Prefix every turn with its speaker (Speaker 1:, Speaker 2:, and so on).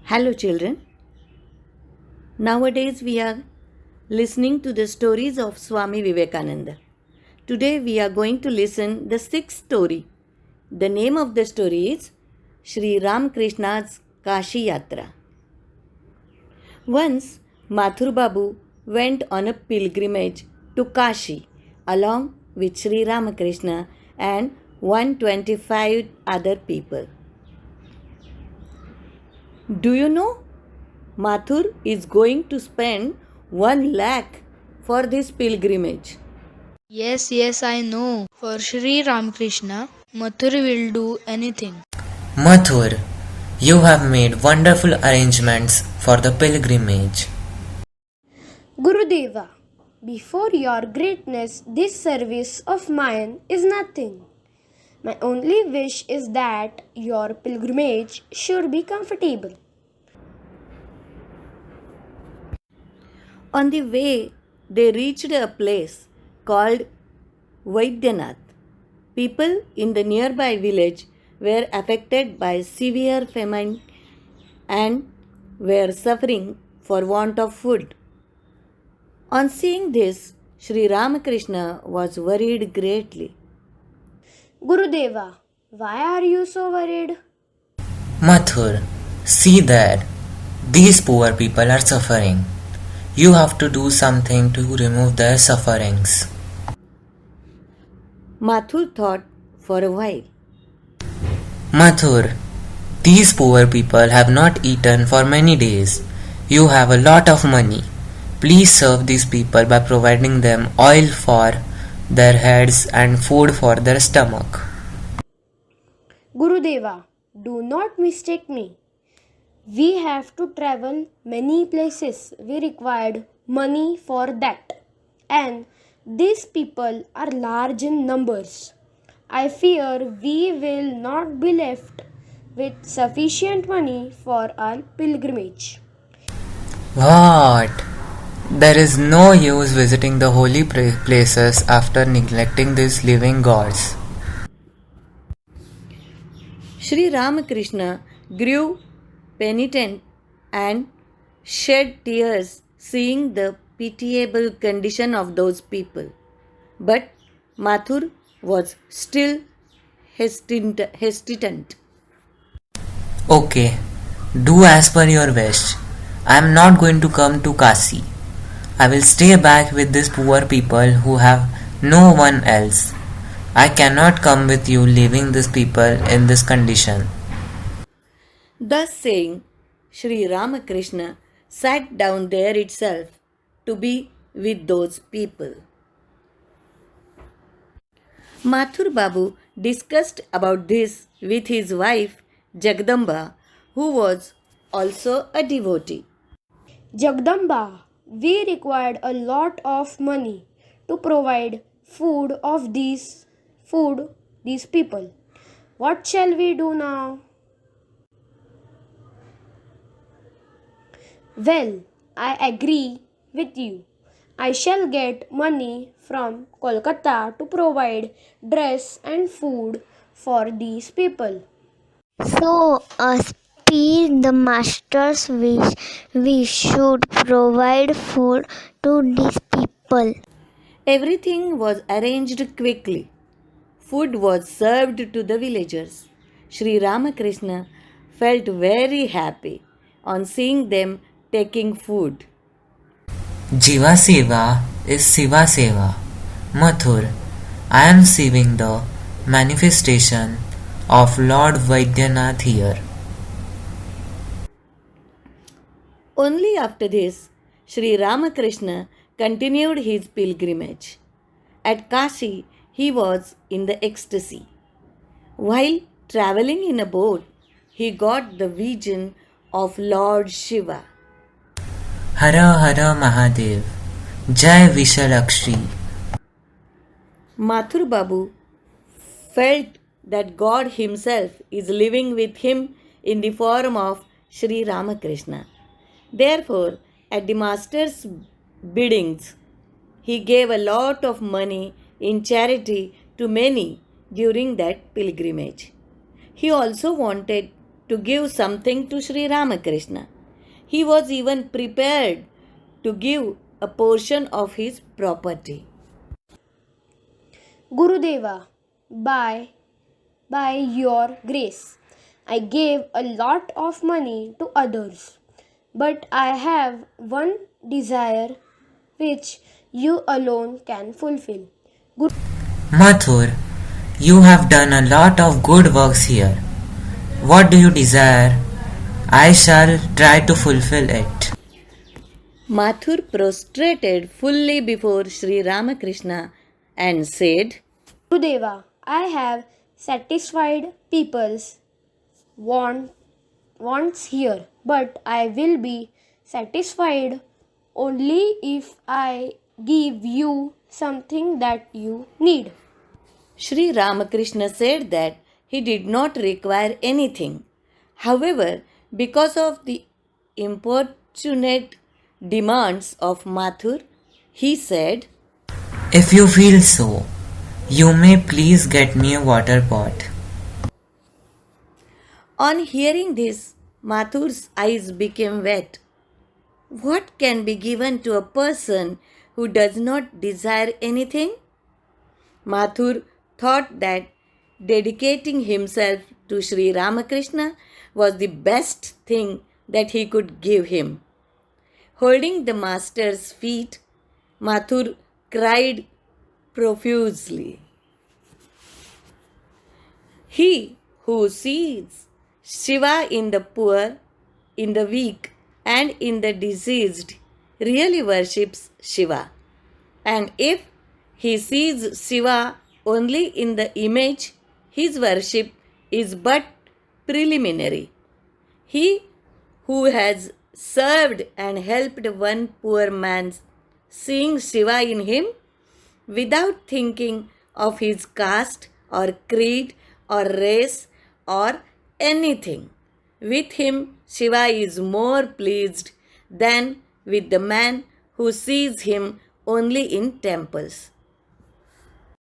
Speaker 1: Hello, children. Nowadays, we are listening to the stories of Swami Vivekananda. Today, we are going to listen the sixth story. The name of the story is Shri Ramkrishna's Kashi Yatra. Once, Mathur Babu went on a pilgrimage to Kashi along with Shri Ramakrishna and 125 other people. Do you know? Mathur is going to spend 1 lakh for this pilgrimage.
Speaker 2: Yes, I know. For Shri Ramakrishna, Mathur will do anything.
Speaker 3: Mathur, you have made wonderful arrangements for the pilgrimage.
Speaker 4: Gurudeva, before your greatness, this service of mine is nothing. My only wish is that your pilgrimage should be comfortable.
Speaker 1: On the way, they reached a place called Vaidyanath. People in the nearby village were affected by severe famine and were suffering for want of food. On seeing this, Sri Ramakrishna was worried greatly.
Speaker 4: Gurudeva, why are you so worried?
Speaker 3: Mathur, see there. These poor people are suffering. You have to do something to remove their sufferings.
Speaker 1: Mathur thought for a while.
Speaker 3: Mathur, these poor people have not eaten for many days. You have a lot of money. Please serve these people by providing them oil for their heads and food for their stomach.
Speaker 4: Gurudeva, do not mistake me. We have to travel many places. We required money for that. And these people are large in numbers. I fear we will not be left with sufficient money for our pilgrimage.
Speaker 3: What? There is no use visiting the holy places after neglecting these living gods.
Speaker 1: Sri Ramakrishna grew penitent and shed tears seeing the pitiable condition of those people. But Mathur was still hesitant.
Speaker 3: Okay, do as per your wish. I am not going to come to Kasi. I will stay back with these poor people who have no one else. I cannot come with you leaving these people in this condition.
Speaker 1: Thus saying, Sri Ramakrishna sat down there itself to be with those people. Mathur Babu discussed about this with his wife Jagdamba, who was also a devotee.
Speaker 4: Jagdamba, we required a lot of money to provide these people. What shall we do now? Well, I agree with you. I shall get money from Kolkata to provide dress and food for these people.
Speaker 5: So, as per the master's wish, we should provide food to these people.
Speaker 1: Everything was arranged quickly. Food was served to the villagers. Sri Ramakrishna felt very happy on seeing them taking food.
Speaker 3: Jiva Seva is Siva Seva. Mathur, I am seeing the manifestation of Lord Vaidyanath here.
Speaker 1: Only after this, Sri Ramakrishna continued his pilgrimage. At Kashi, he was in the ecstasy. While traveling in a boat, he got the vision of Lord Shiva.
Speaker 3: Hara Hara Mahadev, Jai Vishalakshmi.
Speaker 1: Mathur Babu felt that God himself is living with him in the form of Sri Ramakrishna. Therefore, at the master's biddings, he gave a lot of money in charity to many during that pilgrimage. He also wanted to give something to Sri Ramakrishna. He was even prepared to give a portion of his property.
Speaker 4: Gurudeva, by your grace, I gave a lot of money to others, but I have one desire which you alone can fulfill.
Speaker 3: Mathur, you have done a lot of good works here. What do you desire? I shall try to fulfill it.
Speaker 1: Mathur prostrated fully before Sri Ramakrishna and said,
Speaker 4: Gurudeva, I have satisfied people's wants here, but I will be satisfied only if I give you something that you need.
Speaker 1: Sri Ramakrishna said that he did not require anything. However, because of the importunate demands of Mathur, he said,
Speaker 3: If you feel so, you may please get me a water pot.
Speaker 1: On hearing this, Mathur's eyes became wet. What can be given to a person who does not desire anything? Mathur thought that dedicating himself to Sri Ramakrishna was the best thing that he could give him. Holding the master's feet, Mathur cried profusely. He who sees Shiva in the poor, in the weak, and in the diseased really worships Shiva. And if he sees Shiva only in the image, his worship is but preliminary. He who has served and helped one poor man, seeing Shiva in him, without thinking of his caste or creed or race or anything, with him Shiva is more pleased than with the man who sees him only in temples.